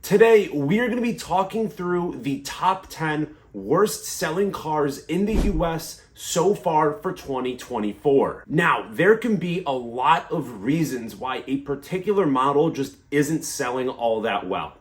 Today, we are going to be talking through the top 10 worst selling cars in the US so far for 2024. Now, there can be a lot of reasons why a particular model just isn't selling all that well.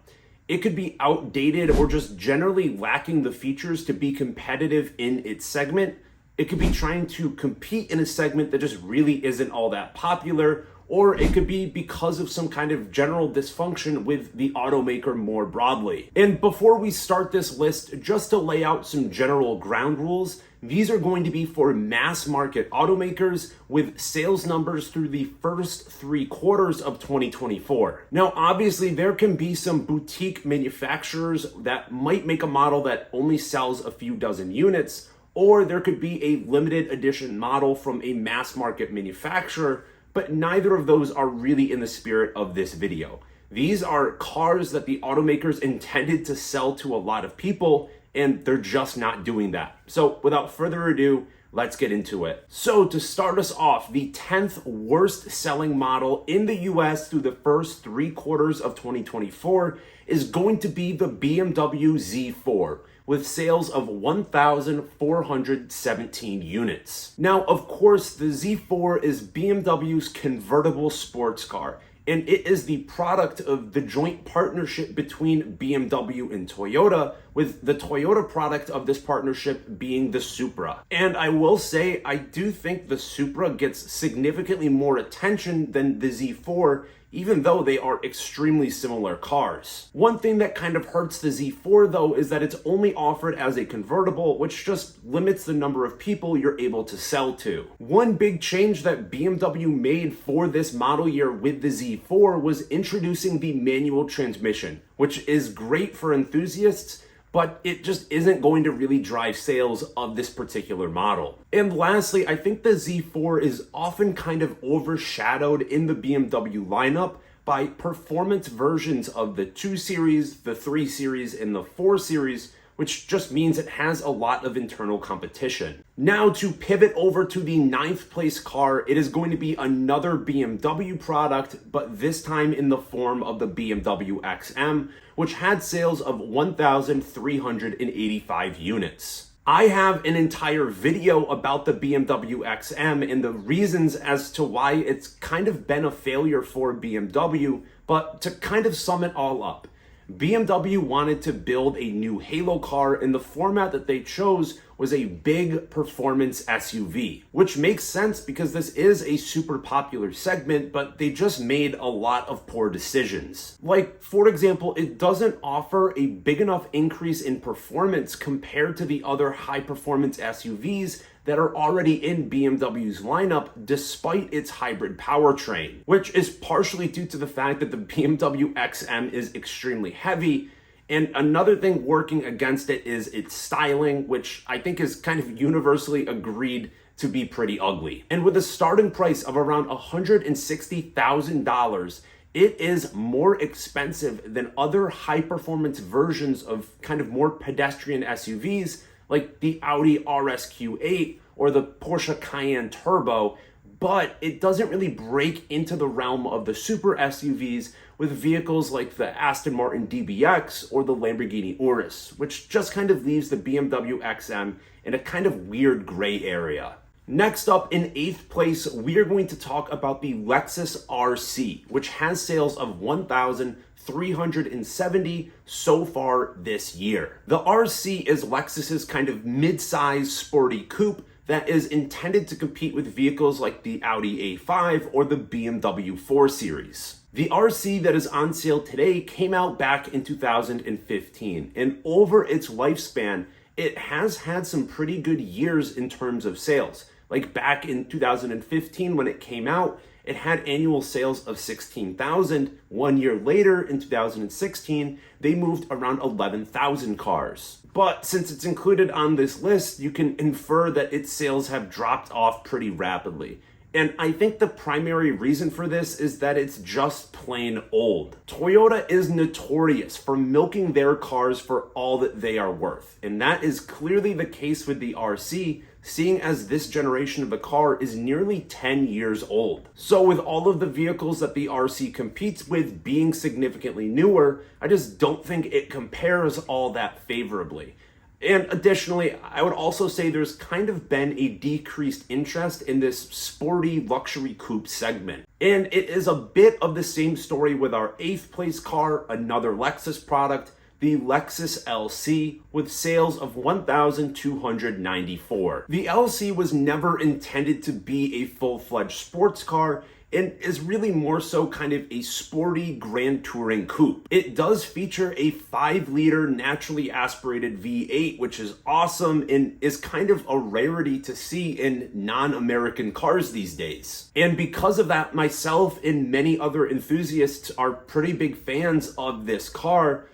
It could be outdated or just generally lacking the features to be competitive in its segment. It could be trying to compete in a segment that just really isn't all that popular, or it could be because of some kind of general dysfunction with the automaker more broadly. And before we start this list, just to lay out some general ground rules, these are going to be for mass market automakers with sales numbers through the first 3 quarters of 2024. Now, obviously, there can be some boutique manufacturers that might make a model that only sells a few dozen units, or there could be a limited edition model from a mass market manufacturer, but neither of those are really in the spirit of this video. These are cars that the automakers intended to sell to a lot of people, and they're just not doing that. So without further ado, let's get into it. So to start us off, the 10th worst selling model in the US through the first 3 quarters of 2024 is going to be the BMW Z4, with sales of 1,417 units. Now, of course, the Z4 is BMW's convertible sports car, and it is the product of the joint partnership between BMW and Toyota, with the Toyota product of this partnership being the Supra. And I will say, I do think the Supra gets significantly more attention than the Z4, even though they are extremely similar cars. One thing that kind of hurts the Z4 though is that it's only offered as a convertible, which just limits the number of people you're able to sell to. One big change that BMW made for this model year with the Z4 was introducing the manual transmission, which is great for enthusiasts, but it just isn't going to really drive sales of this particular model. And lastly, I think the Z4 is often kind of overshadowed in the BMW lineup by performance versions of the 2 Series, the 3 Series, and the 4 Series, which just means it has a lot of internal competition. Now to pivot over to the 9th place car, it is going to be another BMW product, but this time in the form of the BMW XM, which had sales of 1,385 units. I have an entire video about the BMW XM and the reasons as to why it's kind of been a failure for BMW, but to kind of sum it all up, BMW wanted to build a new halo car, and the format that they chose was a big performance SUV, which makes sense because this is a super popular segment, but they just made a lot of poor decisions. Like, for example, it doesn't offer a big enough increase in performance compared to the other high performance SUVs that are already in BMW's lineup despite its hybrid powertrain, which is partially due to the fact that the BMW XM is extremely heavy. And another thing working against it is its styling, which I think is kind of universally agreed to be pretty ugly. And with a starting price of around $160,000, it is more expensive than other high performance versions of kind of more pedestrian SUVs like the Audi RSQ8 or the Porsche Cayenne Turbo, but it doesn't really break into the realm of the super SUVs with vehicles like the Aston Martin DBX or the Lamborghini Urus, which just kind of leaves the BMW XM in a kind of weird gray area. Next up, in 8th place, we are going to talk about the Lexus RC, which has sales of 1,370 so far this year. The RC is Lexus's kind of mid-size sporty coupe that is intended to compete with vehicles like the Audi A8 or the BMW 4 Series. The RC that is on sale today came out back in 2015, and over its lifespan, it has had some pretty good years in terms of sales. Like back in 2015 when it came out, it had annual sales of 16,000. 1 year later, in 2016, they moved around 11,000 cars. But since it's included on this list, you can infer that its sales have dropped off pretty rapidly. And I think the primary reason for this is that it's just plain old. Toyota is notorious for milking their cars for all that they are worth. And that is clearly the case with the RC, seeing as this generation of the car is nearly 10 years old. So with all of the vehicles that the RC competes with being significantly newer, I just don't think it compares all that favorably. And additionally, I would also say there's kind of been a decreased interest in this sporty luxury coupe segment. And it is a bit of the same story with our 8th place car, another Lexus product, the Lexus LC, with sales of 1,294. The LC was never intended to be a full-fledged sports car and is really more so kind of a sporty grand touring coupe. It does feature a 5-liter naturally aspirated V8, which is awesome and is kind of a rarity to see in non-American cars these days. And because of that, myself and many other enthusiasts are pretty big fans of this car.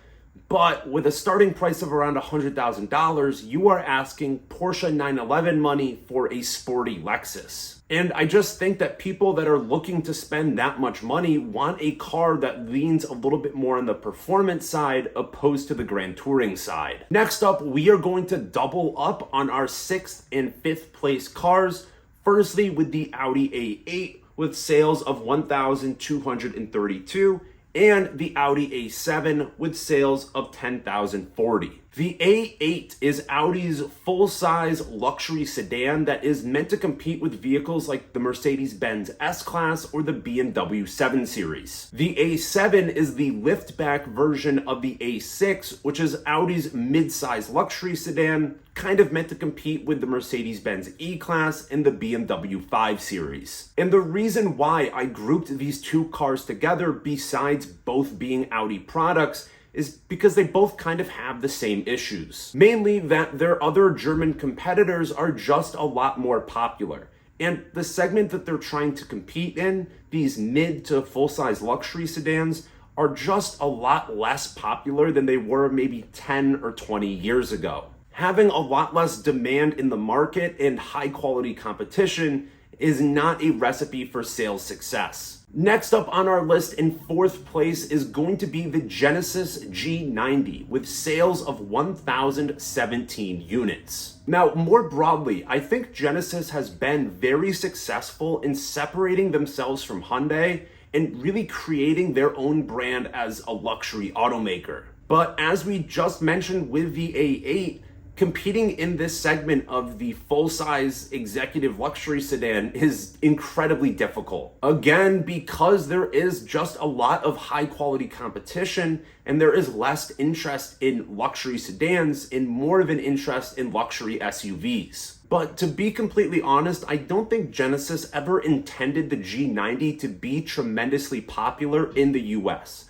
But with a starting price of around $100,000, you are asking Porsche 911 money for a sporty Lexus. And I just think that people that are looking to spend that much money want a car that leans a little bit more on the performance side opposed to the grand touring side. Next up, we are going to double up on our 6th and 5th place cars. Firstly, with the Audi A8 with sales of 1,232. And the Audi A7 with sales of 10,040. The A8 is Audi's full-size luxury sedan that is meant to compete with vehicles like the Mercedes-Benz S-Class or the BMW 7 Series. The A7 is the liftback version of the A6, which is Audi's mid-size luxury sedan, kind of meant to compete with the Mercedes-Benz E-Class and the BMW 5 Series. And the reason why I grouped these two cars together, besides both being Audi products, is because they both kind of have the same issues. Mainly that their other German competitors are just a lot more popular. And the segment that they're trying to compete in, these mid to full-size luxury sedans, are just a lot less popular than they were maybe 10 or 20 years ago. Having a lot less demand in the market and high-quality competition is not a recipe for sales success. Next up on our list in 4th place is going to be the Genesis G90 with sales of 1,017 units. Now, more broadly, I think Genesis has been very successful in separating themselves from Hyundai and really creating their own brand as a luxury automaker. But as we just mentioned with the A8, competing in this segment of the full-size executive luxury sedan is incredibly difficult. Again, because there is just a lot of high-quality competition and there is less interest in luxury sedans and more of an interest in luxury SUVs. But to be completely honest, I don't think Genesis ever intended the G90 to be tremendously popular in the US.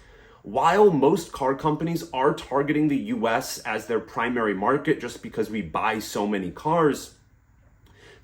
While most car companies are targeting the US as their primary market just because we buy so many cars,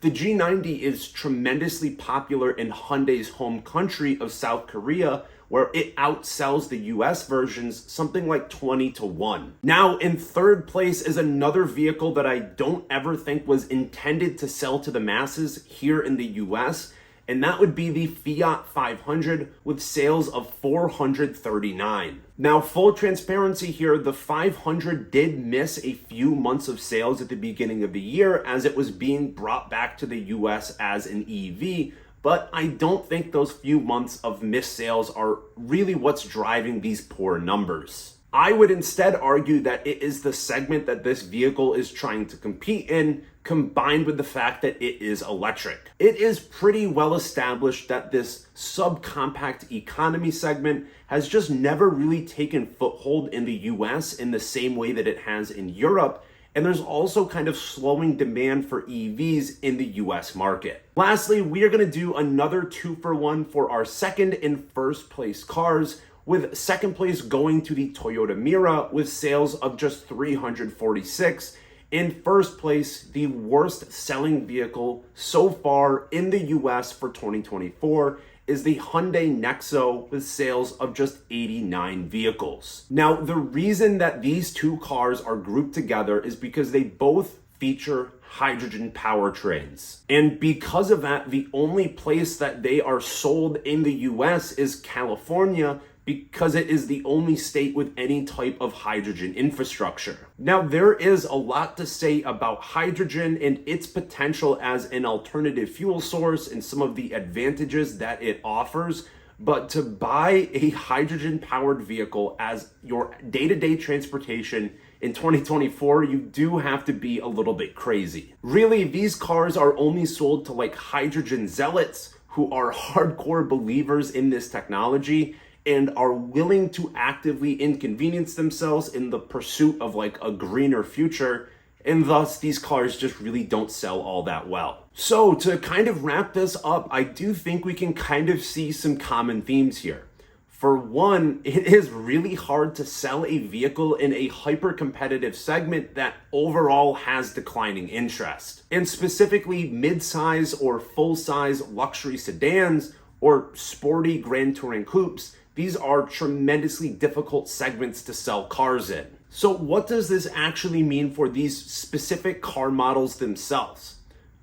the G90 is tremendously popular in Hyundai's home country of South Korea, where it outsells the US versions something like 20-1. Now, in 3rd place is another vehicle that I don't ever think was intended to sell to the masses here in the US, and that would be the Fiat 500 with sales of 439. Now, full transparency here, the 500 did miss a few months of sales at the beginning of the year as it was being brought back to the US as an EV, but I don't think those few months of missed sales are really what's driving these poor numbers. I would instead argue that it is the segment that this vehicle is trying to compete in, combined with the fact that it is electric. It is pretty well established that this subcompact economy segment has just never really taken foothold in the US in the same way that it has in Europe, and there's also kind of slowing demand for EVs in the US market. Lastly, we are going to do another 2-for-1 for our 2nd and 1st place cars, with 2nd place going to the Toyota Mirai with sales of just 346. In 1st place, the worst selling vehicle so far in the US for 2024 is the Hyundai Nexo with sales of just 89 vehicles. Now, the reason that these two cars are grouped together is because they both feature hydrogen powertrains. And because of that, the only place that they are sold in the US is California, because it is the only state with any type of hydrogen infrastructure. Now, there is a lot to say about hydrogen and its potential as an alternative fuel source and some of the advantages that it offers. But to buy a hydrogen-powered vehicle as your day-to-day transportation in 2024, you do have to be a little bit crazy. Really, these cars are only sold to like hydrogen zealots who are hardcore believers in this technology and are willing to actively inconvenience themselves in the pursuit of like a greener future. And thus, these cars just really don't sell all that well. So to kind of wrap this up, I do think we can kind of see some common themes here. For one, it is really hard to sell a vehicle in a hyper-competitive segment that overall has declining interest. And specifically, mid-size or full-size luxury sedans or sporty Grand Touring coupes, these are tremendously difficult segments to sell cars in. So what does this actually mean for these specific car models themselves?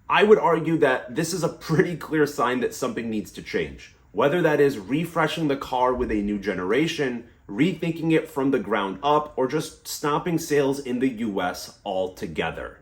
I would argue that this is a pretty clear sign that something needs to change. Whether that is refreshing the car with a new generation, rethinking it from the ground up, or just stopping sales in the US altogether.